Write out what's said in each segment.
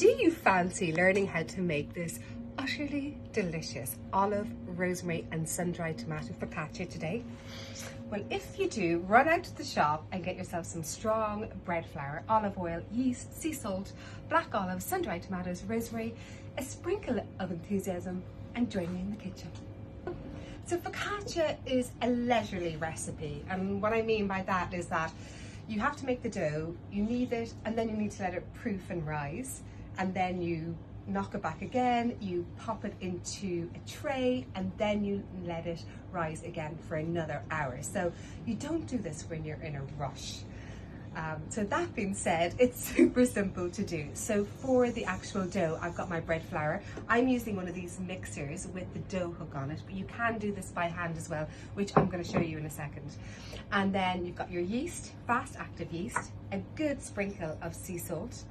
Do you fancy learning how to make this utterly delicious olive, rosemary and sun-dried tomato focaccia today? Well, if you do, run out to the shop and get yourself some strong bread flour, olive oil, yeast, sea salt, black olives, sun-dried tomatoes, rosemary, a sprinkle of enthusiasm, and join me in the kitchen. So focaccia is a leisurely recipe, and what I mean by that is that you have to make the dough, you knead it, and then you need to let it proof and rise, and then you knock it back again, you pop it into a tray, and then you let it rise again for another hour. So you don't do this when you're in a rush. So that being said, it's super simple to do. So for the actual dough, I've got my bread flour. I'm using one of these mixers with the dough hook on it, but you can do this by hand as well, which I'm going to show you in a second. And then you've got your yeast, fast active yeast, a good sprinkle of sea salt,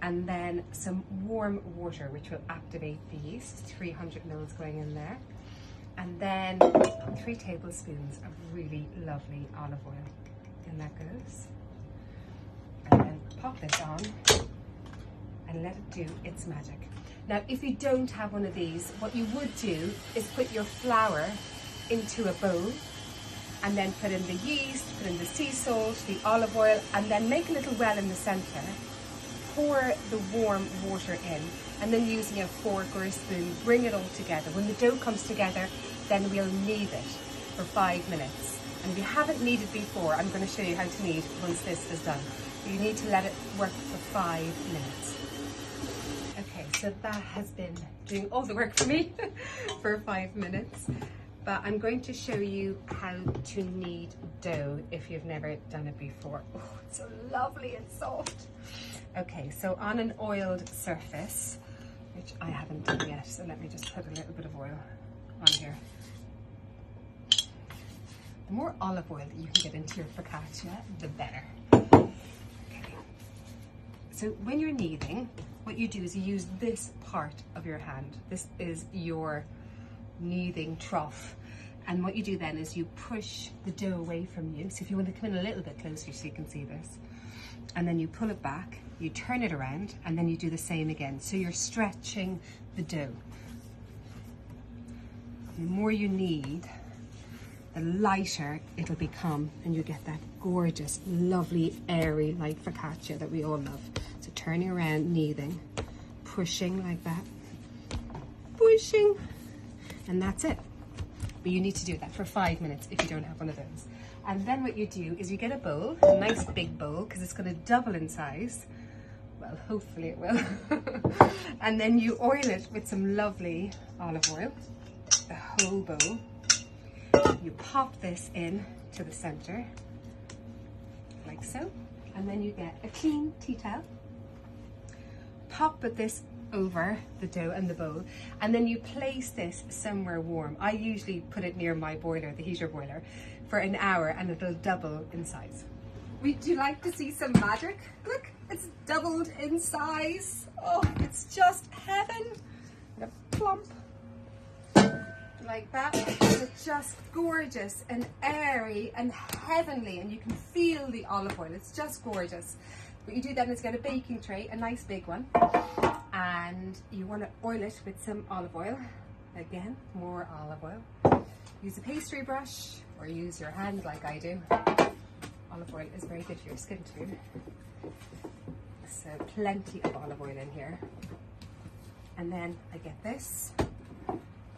and then some warm water which will activate the yeast, 300 mils going in there, and then 3 tablespoons of really lovely olive oil, and that goes. And then pop this on and let it do its magic. Now if you don't have one of these, what you would do is put your flour into a bowl and then put in the yeast, put in the sea salt, the olive oil, and then make a little well in the center. Pour the warm water in, and then using a fork or a spoon, bring it all together. When the dough comes together, then we'll knead it for 5 minutes. And if you haven't kneaded before, I'm going to show you how to knead once this is done. You need to let it work for 5 minutes. Okay, so that has been doing all the work for me for 5 minutes. But I'm going to show you how to knead dough if you've never done it before. Oh, it's so lovely and soft. Okay, so on an oiled surface, which I haven't done yet, so let me just put a little bit of oil on here. The more olive oil that you can get into your focaccia, the better. Okay. So when you're kneading, what you do is you use this part of your hand. This is your kneading trough. And what you do then is you push the dough away from you. So if you want to come in a little bit closer so you can see this. And then you pull it back, you turn it around, and then you do the same again. So you're stretching the dough. The more you knead, the lighter it'll become, and you get that gorgeous, lovely, airy, like focaccia that we all love. So turning around, kneading, pushing like that, pushing, and that's it. But you need to do that for 5 minutes if you don't have one of those. And then what you do is you get a bowl, a nice big bowl, because it's going to double in size. Well, hopefully it will. And then you oil it with some lovely olive oil, the whole bowl. You pop this in to the center, like so. And then you get a clean tea towel. Pop this over the dough and the bowl, and then you place this somewhere warm. I usually put it near my boiler, the heater boiler, for an hour, and it'll double in size. Would you like to see some magic? Look, it's doubled in size. Oh, it's just heaven. And a plump like that. It's just gorgeous and airy and heavenly, and you can feel the olive oil. It's just gorgeous. What you do then is get a baking tray, a nice big one, and you want to oil it with some olive oil. Again, more olive oil. Use a pastry brush or use your hand like I do. Olive oil is very good for your skin too. So plenty of olive oil in here. And then I get this,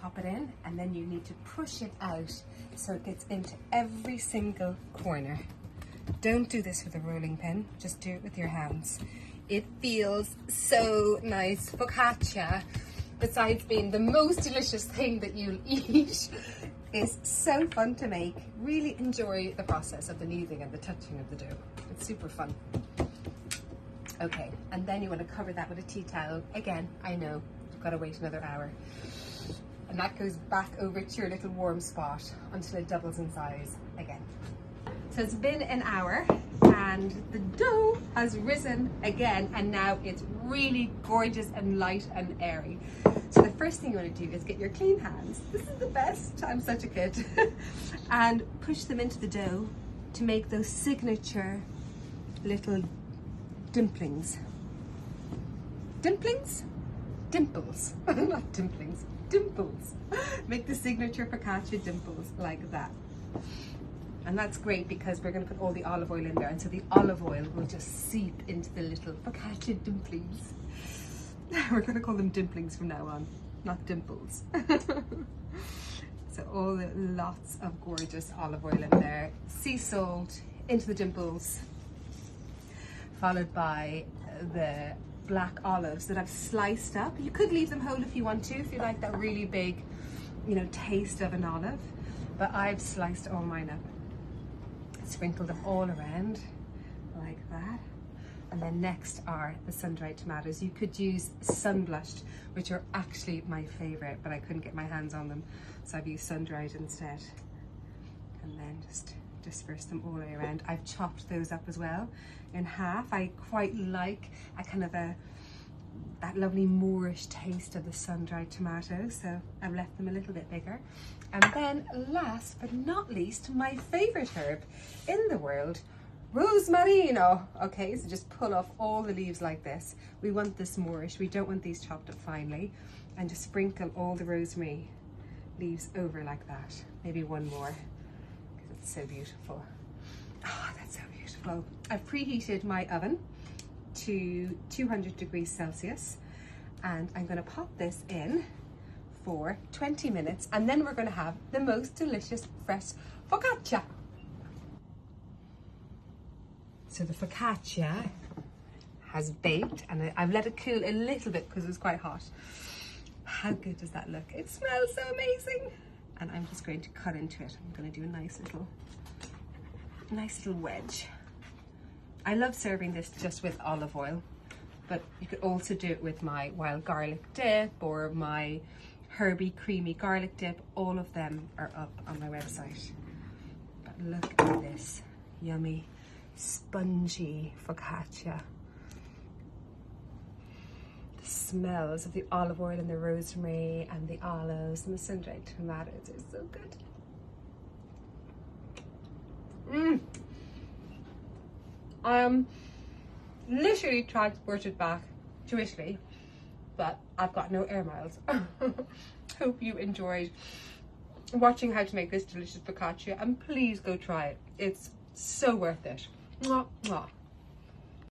pop it in, and then you need to push it out so it gets into every single corner. Don't do this with a rolling pin, just do it with your hands. It feels so nice. Focaccia, besides being the most delicious thing that you'll eat, is so fun to make. Really enjoy the process of the kneading and the touching of the dough. It's super fun. Okay, and then you want to cover that with a tea towel. Again, I know, you've got to wait another hour. And that goes back over to your little warm spot until it doubles in size again. So it's been an hour and the dough has risen again, and now it's really gorgeous and light and airy. So the first thing you want to do is get your clean hands. This is the best, I'm such a kid. And push them into the dough to make those signature little dumplings. dimplings? Dimples, not dimplings, dimples. Make the signature focaccia dimples like that. And that's great because we're going to put all the olive oil in there, and so the olive oil will just seep into the little focaccia dimplings. We're going to call them dimplings from now on, not dimples. So all the lots of gorgeous olive oil in there, sea salt into the dimples, followed by the black olives that I've sliced up. You could leave them whole if you want to, if you like that really big, you know, taste of an olive, but I've sliced all mine up. Sprinkle them all around like that. And then next are the sun-dried tomatoes. You could use sun-blushed, which are actually my favorite, but I couldn't get my hands on them, so I've used sun-dried instead. And then just disperse them all the way around. I've chopped those up as well in half. I quite like a kind of that lovely Moorish taste of the sun-dried tomatoes, so I've left them a little bit bigger. And then last but not least, my favorite herb in the world, rosemary. Okay, so just pull off all the leaves like this. We want this Moorish, we don't want these chopped up finely, and just sprinkle all the rosemary leaves over like that. Maybe one more, because it's so beautiful. Oh, that's so beautiful. I've preheated my oven to 200 degrees Celsius, and I'm going to pop this in for 20 minutes, and then we're going to have the most delicious fresh focaccia. So the focaccia has baked, and I've let it cool a little bit because it was quite hot. How good does that look? It smells so amazing. And I'm just going to cut into it. I'm going to do a nice little wedge. I love serving this just with olive oil, but you could also do it with my wild garlic dip or my herby creamy garlic dip. All of them are up on my website. But look at this yummy spongy focaccia. The smells of the olive oil and the rosemary and the olives and the sun-dried tomatoes are so good. I am literally transported back to Italy, but I've got no air miles. Hope you enjoyed watching how to make this delicious focaccia, and please go try it. It's so worth it. Mwah, mwah.